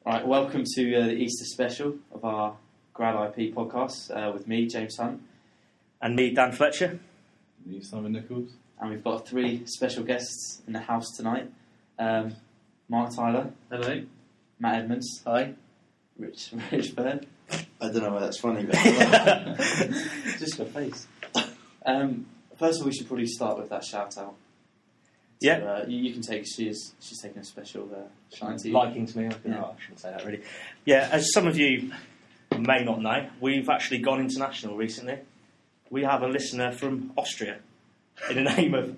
Right, welcome to the Easter special of our Grad IP podcast with me, James Hunt. And me, Dan Fletcher. Me, Simon Nichols. And we've got three special guests in the house tonight. Mark Tyler. Hello. Matt Edmonds. Hi. Rich Byrne. I don't know why that's funny, but Just your face. First of all, we should probably start with that shout out. Yeah. You can take. She's taking a special shine to you. Liking to me. I shouldn't say that really. Yeah, as some of you may not know, we've actually gone international recently. We have a listener from Austria in the name of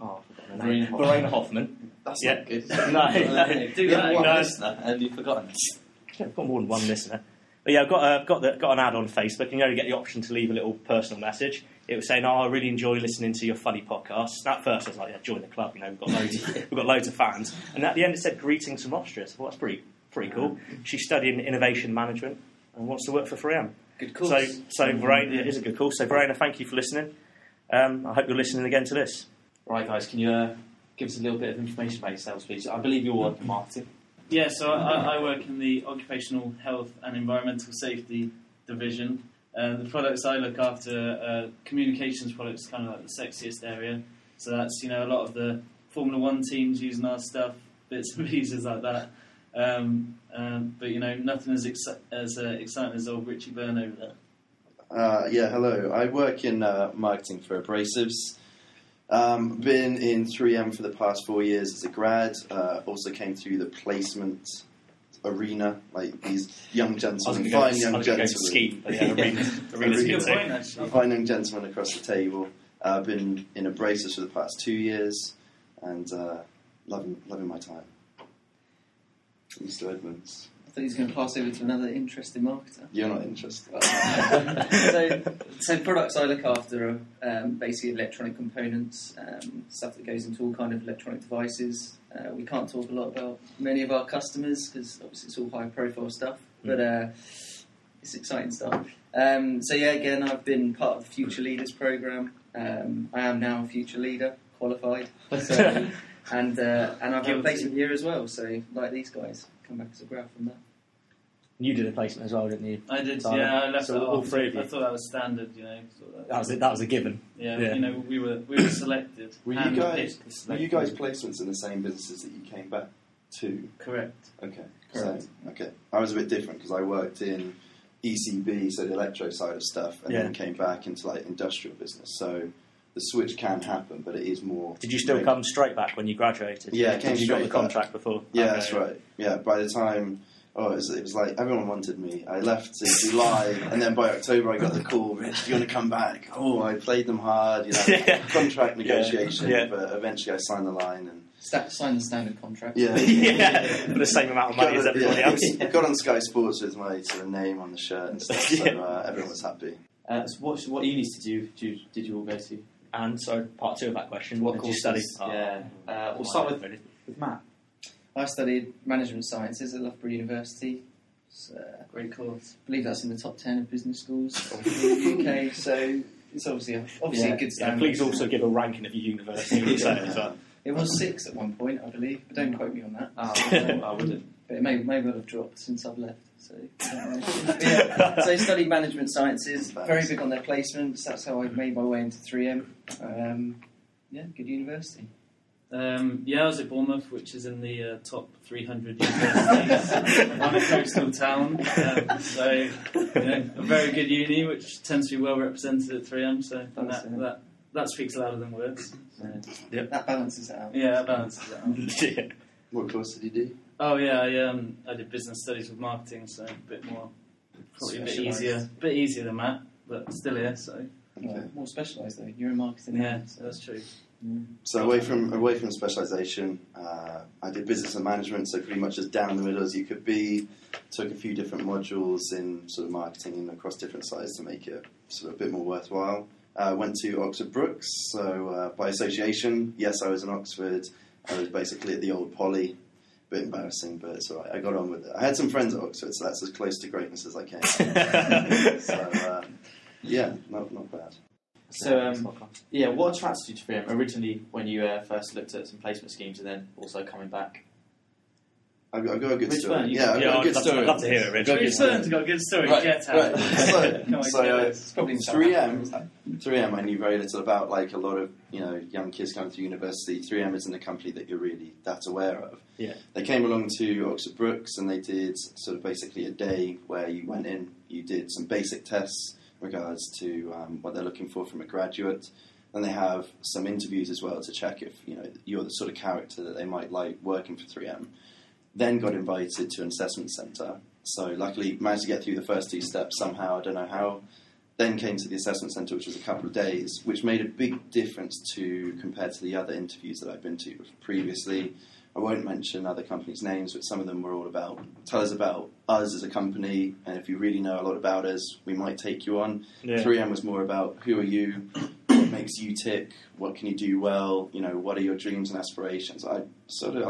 Verena Hoffman. That's yeah. not good. No, do that. One listener, and you've forgotten. I've got more than one listener. But yeah, I've got an ad on Facebook, and you only get the option to leave a little personal message. It was saying, I really enjoy listening to your funny podcasts. At first I was like, yeah, join the club, we've got loads of fans. And at the end it said, greetings from Austria. So that's pretty cool. She's studying innovation management and wants to work for 3M. Good course. So Verena, it is a good course. So Verena, thank you for listening. I hope you're listening again to this. Right, guys, can you give us a little bit of information about yourselves, please? I believe you're working marketing. Yeah, so I work in the Occupational Health and Environmental Safety Division. The products I look after are communications products, kind of like the sexiest area. So that's, a lot of the Formula 1 teams using our stuff, bits and pieces like that. But, nothing as exciting as old Richie Byrne over there. hello. I work in marketing for abrasives. Been in 3M for the past 4 years as a grad. Also came through the placement arena, like these young gentlemen, fine young gentlemen. Fine young gentlemen across the table. I've been in abrasives for the past 2 years, and loving my time. Mr. Edmonds. I thought he was going to pass over to another interesting marketer. You're not interested. So products I look after are basically electronic components, stuff that goes into all kind of electronic devices. We can't talk a lot about many of our customers because obviously it's all high-profile stuff, but it's exciting stuff. Again, I've been part of the Future Leaders programme. I am now a Future Leader, qualified, and I've had a placement year as well. So like these guys, come back as a grad from that. You did a placement as well, didn't you? I did, yeah. I left so all three of you. I thought that was standard, That was a given. Yeah. We were selected. Were you guys placements in the same businesses that you came back to? Correct. Okay. Correct. Okay. I was a bit different because I worked in ECB, so the electro side of stuff, and then came back into like industrial business. So the switch can happen, but it is more. Did you still come straight back when you graduated? Yeah, I came you straight got the contract before? Yeah, that's right. Yeah, by the time. It was like everyone wanted me. I left in July, and then by October I got the call, Rich, do you want to come back? I played them hard, contract negotiation, but eventually I signed the line. And signed the standard contract. For the same amount of money as everybody else. Got on Sky Sports with my sort of name on the shirt and stuff, so everyone was happy. So what unis did you all go to? And so part two of that question, what did you study? We'll start with Matt. I studied management sciences at Loughborough University. It's a great course. I believe that's in the top 10 of business schools in the UK, so it's obviously a good standard. Please also give a ranking of your university. It was 6 at one point, I believe, but don't quote me on that. I wouldn't. But it may well have dropped since I've left. So I studied management sciences, very big on their placements. That's how I made my way into 3M. Good university. I was at Bournemouth, which is in the top 300 universities on a coastal town. A very good uni, which tends to be well represented at 3M. So that speaks louder than words. That balances it out. Yeah, that balances it out. What course did you do? Oh yeah, I did business studies with marketing, so a bit more, probably a bit easier than Matt, but still here. So more specialised though. You're in marketing. Yeah, so that's true. So away from specialisation, I did business and management, so pretty much as down the middle as you could be. Took a few different modules in sort of marketing and across different sides to make it sort of a bit more worthwhile. Went to Oxford Brookes, so by association, yes, I was in Oxford. I was basically at the old Poly. A bit embarrassing, but it's alright. I got on with it. I had some friends at Oxford, so that's as close to greatness as I came. Not bad. So, what attracted you to 3M originally when you first looked at some placement schemes and then also coming back? I've got a good Which story. one? Yeah, I've got a good story. I'd love to hear it, Rich. Which one's got a good story? Right, Get out. right. Come on, So, get It's probably in 3M, I knew very little about. Like a lot of young kids coming through university, 3M isn't a company that you're really that aware of. Yeah. They came along to Oxford Brookes and they did sort of basically a day where you went in, you did some basic tests in regards to what they're looking for from a graduate. Then they have some interviews as well to check if you're the sort of character that they might like working for 3M. Then got invited to an assessment centre. So luckily managed to get through the first 2 steps somehow, I don't know how. Then came to the assessment centre, which was a couple of days, which made a big difference compared to the other interviews that I've been to previously. I won't mention other companies' names, but some of them were all about, tell us about us as a company, and if you really know a lot about us, we might take you on. Yeah. 3M was more about who are you, what makes you tick, what can you do well, what are your dreams and aspirations. I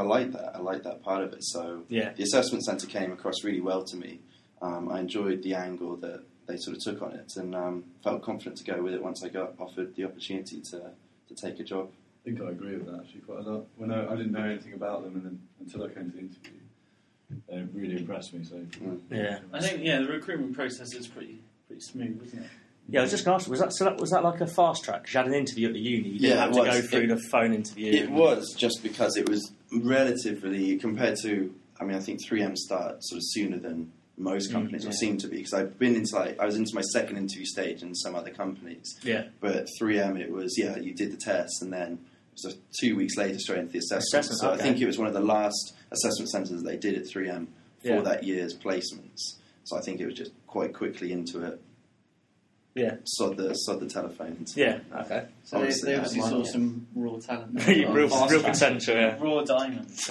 like that. I like that part of it. So Yeah. the assessment centre came across really well to me. I enjoyed the angle that they sort of took on it, and felt confident to go with it once I got offered the opportunity to take a job. I think I agree with that actually quite a lot. When I didn't know anything about them, and then until I came to the interview, they really impressed me. So Yeah. I think the recruitment process is pretty smooth, isn't it? Yeah, I was just going to ask, was that like a fast track? 'Cause you had an interview at the uni. You didn't Yeah, have it to was. go through the phone interview. It was just because it was relatively, compared to, I think 3M start sort of sooner than most companies, or seem to be, because I've been into I was into my second interview stage in some other companies. Yeah. But 3M, it was, you did the test, and then it was 2 weeks later straight into the assessment. So okay. I think it was one of the last assessment centres they did at 3M for that year's placements. So I think it was just quite quickly into it. Yeah. Sod the telephone. Yeah. Okay. So they Obviously, obviously I had saw one, some raw talent. there. real Fast track. potential. Yeah. Raw diamonds.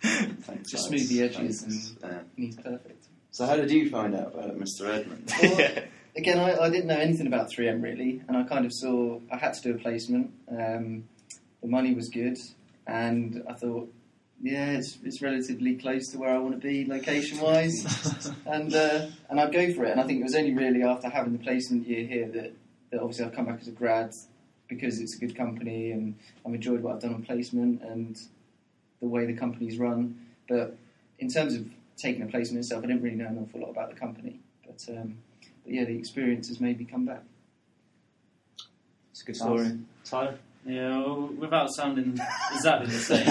Thanks, Just guys. smooth the edges Thanks. and he's perfect. So how did you find out about it, Mr. Edmund? Well, again, I didn't know anything about 3M really, and I kind of saw I had to do a placement. The money was good, and I thought, it's relatively close to where I want to be location-wise, and I'd go for it. And I think it was only really after having the placement year here that obviously I've come back as a grad because it's a good company and I've enjoyed what I've done on placement and the way the company's run. But in terms of taking a placement itself, I didn't really know an awful lot about the company. But the experience has made me come back. It's a good story. Tyler? Yeah, well, without sounding exactly the same.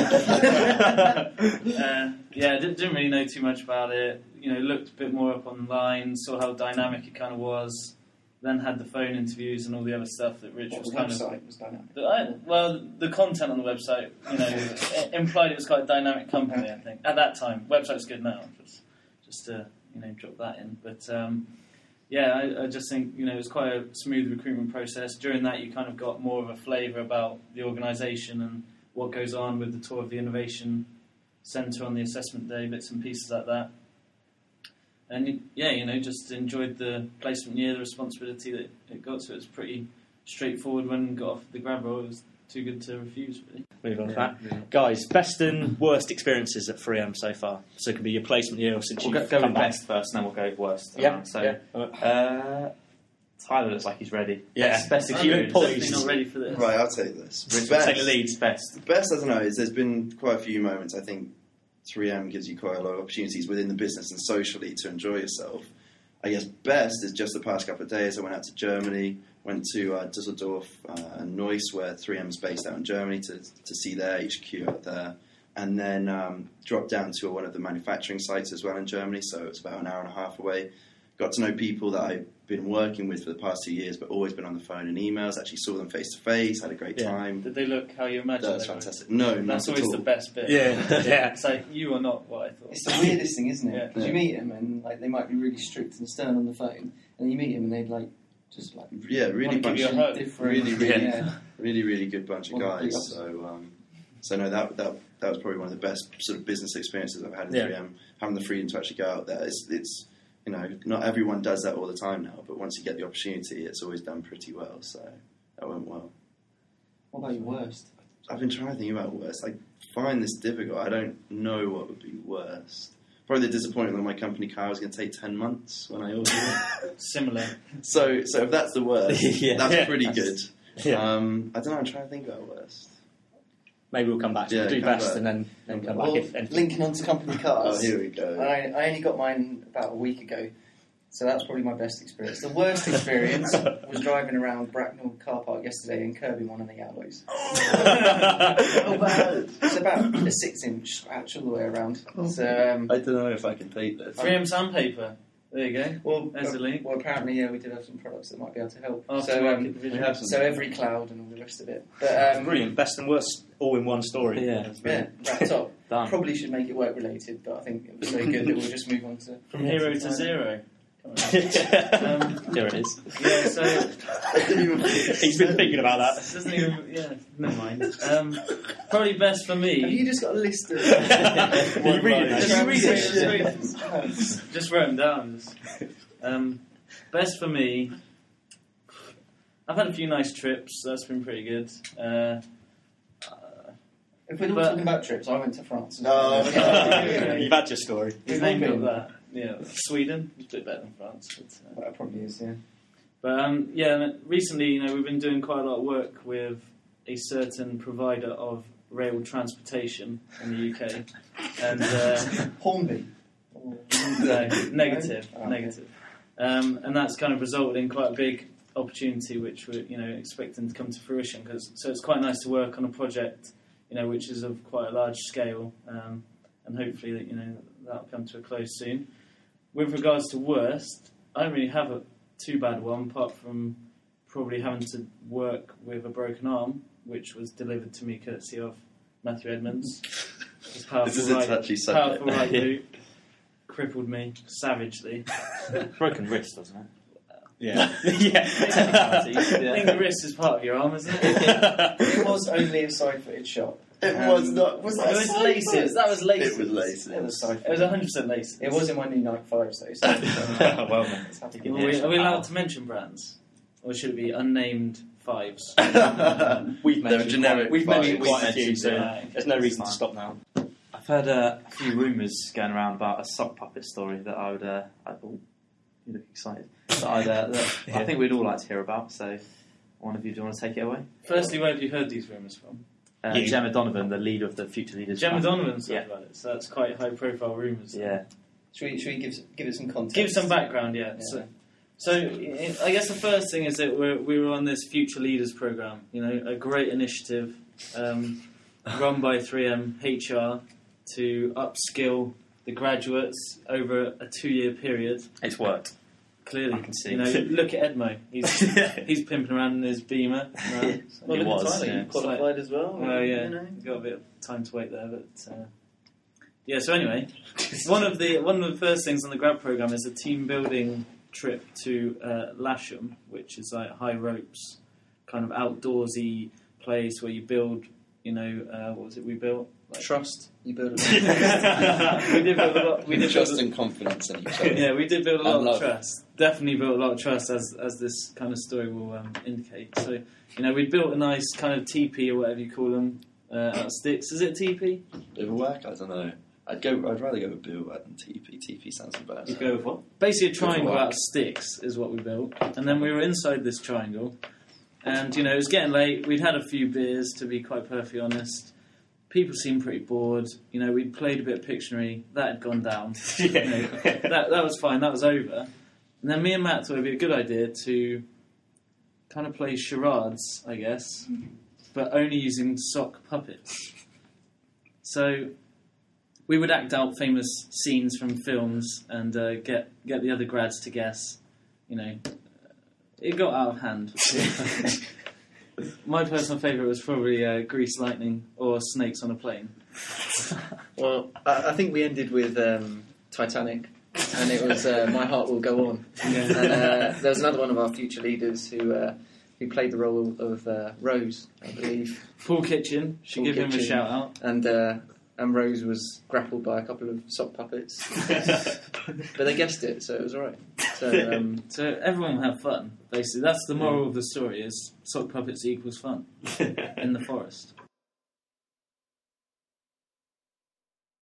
Didn't really know too much about it. Looked a bit more up online, saw how dynamic it kind of was. Then had the phone interviews and all the other stuff that Rich was The kind website was dynamic. the content on the website, it implied it was quite a dynamic company. I think at that time, website's good now. Just to drop that in, but. I just think, it was quite a smooth recruitment process. During that, you kind of got more of a flavour about the organisation and what goes on with the tour of the Innovation Centre on the assessment day, bits and pieces like that. And, just enjoyed the placement year, the responsibility that it got. So it was pretty straightforward when got off the grab role. It was too good to refuse, really. Move on to that. Guys, best and worst experiences at 3M so far. So it could be your placement year or since We'll you've go come with back. best first, and then we'll go with worst. Yeah. Tyler looks like he's ready. Yeah. Best You experience. look Definitely not ready for this. Right, I'll take this. Take the leads. Best. Best, I don't know, is there's been quite a few moments. I think 3M gives you quite a lot of opportunities within the business and socially to enjoy yourself. I guess best is just the past couple of days. I went out to Germany, went to Dusseldorf and Neuss, where 3M's based out in Germany, to see their HQ out there. And then dropped down to one of the manufacturing sites as well in Germany, so it's about an hour and a half away. Got to know people that I've been working with for the past 2 years, but always been on the phone and emails. Actually saw them face to face, had a great time. Did they look how you imagined? That was they would? fantastic. No, That's not at always all. the best bit. Yeah. It's like, you are not what I thought. It's the weirdest thing, isn't Yeah. it? Because you meet him and they might be really strict and stern on the phone, and you meet him and they'd Yeah, really Wanna give bunch you a of hug. different. Really, really good bunch of Well, guys. big So no, that was probably one of the best sort of business experiences I've had in 3M. Having the freedom to actually go out there, it's not everyone does that all the time now, but once you get the opportunity, it's always done pretty well. So that went well. What about your worst? I've been trying to think about worst. I find this difficult. I don't know what would be worst. Probably the disappointment that my company car was going to take 10 months when I ordered it. Similar. So if that's the worst, Yeah. that's pretty good. Yeah. I don't know. I'm trying to think about worst. Maybe we'll come back to Yeah, do come best back. and then come Well, back. If linking onto company cars. Oh, here we go. I only got mine about a week ago, so that's probably my best experience. The worst experience was driving around Bracknell car park yesterday and curbing one of the alloys. It's about a 6-inch scratch all the way around. So, I don't know if I can take this. 3M sandpaper. There you go. well, There's a link. well, apparently, yeah, we did have some products that might be able to help. Aftermarket division. We have some. So every cloud and all the rest of it. But brilliant, best and worst all in one story. Yeah. yeah, wrapped up. Done. Probably should make it work related, but I think it was so good that we'll just move on to From hero to zero. Here Here it is. Yeah, so He's been thinking about that. this doesn't even. Yeah, never mind. Probably best for Have me. you just got a list of... You read it? Just read it. Yeah. Just read it. Just wrote them down. Best for me. I've had a few nice trips. That's been pretty good. If we're all But- talking about trips, I went to France. Oh, yeah. You've had your story. His name got that. Yeah, Sweden. It's a bit better than France. But, Well, it probably is, yeah. yeah, and recently, we've been doing quite a lot of work with a certain provider of rail transportation in the UK, and Hornby. no, negative, Oh, okay. negative, and that's kind of resulted in quite a big opportunity, which we're expecting to come to fruition. So it's quite nice to work on a project, which is of quite a large scale, and hopefully that'll come to a close soon. With regards to worst, I don't really have a too bad one, apart from probably having to work with a broken arm, which was delivered to me courtesy of Matthew Edmonds. His This is a touchy subject. powerful right boot crippled me savagely. Broken wrist, wasn't it? Yeah. I think the wrist is part of your arm, isn't it? It was only a side-footed shot. It was not. Was It was laces. That was laces. It was laces. It was side It was 100% laces. It was in my new Nike 5s though. So Well then. it's happy to Are give it. we allowed to mention brands? Or should it be unnamed fives? We've They're mentioned generic We've fives. mentioned quite a few, Mentioned, so yeah. there's no reason to Fine. stop now. I've heard a few rumours going around about a sock puppet story that I would. Oh, you look excited. That I think we'd all like to hear about. So, one of you, do you want to take it away? Firstly, where have you heard these rumours from? You. Gemma Donovan, the leader of the Future Leaders. Gemma Fund. Donovan said Yeah. about it, so that's quite high-profile rumours. Yeah. Should we give it some context? Give some background, yeah. Yeah. So I guess the first thing is that we were on this Future Leaders programme, a great initiative run by 3M HR to upskill the graduates over a 2-year period. It's worked. Clearly, I can see. Look at Edmo. He's pimping around in his Beamer. It was, yeah. You qualified as well. Well, yeah, got a bit of time to wait there, but yeah. So anyway, one of the first things on the grad program is a team building trip to Lasham, which is like high ropes, kind of outdoorsy place where you build. What was it we built? Like, Trust. You build we did build a lot. We did build Trust and confidence in each other. yeah, we did build a lot And of love. trust. Definitely built a lot of trust, as this kind of story will indicate. So, we built a nice kind of teepee or whatever you call them out of sticks. Is it a teepee? Bivouac? I don't know. I'd rather go with bivouac than TP. TP sounds the best. You go with what? Basically, a triangle Bivouac. out of sticks is what we built, and then we were inside this triangle, and it was getting late. We'd had a few beers, to be quite perfectly honest. People seemed pretty bored. We'd played a bit of Pictionary. That had gone down. That was fine. That was over. And then me and Matt thought it'd be a good idea to kind of play charades, I guess, but only using sock puppets. So we would act out famous scenes from films and get the other grads to guess. It got out of hand. My personal favourite was probably Grease Lightning or Snakes on a Plane. Well, I think we ended with Titanic, and it was My Heart Will Go On. Yeah. And there was another one of our future leaders who played the role of Rose, I believe, Paul Kitchen, should Paul give him a Kitchen. shout out. and Rose was grappled by a couple of sock puppets, but they guessed it, so it was alright. So So everyone will have fun, basically. That's the moral of the story, is sock puppets equals fun in the forest.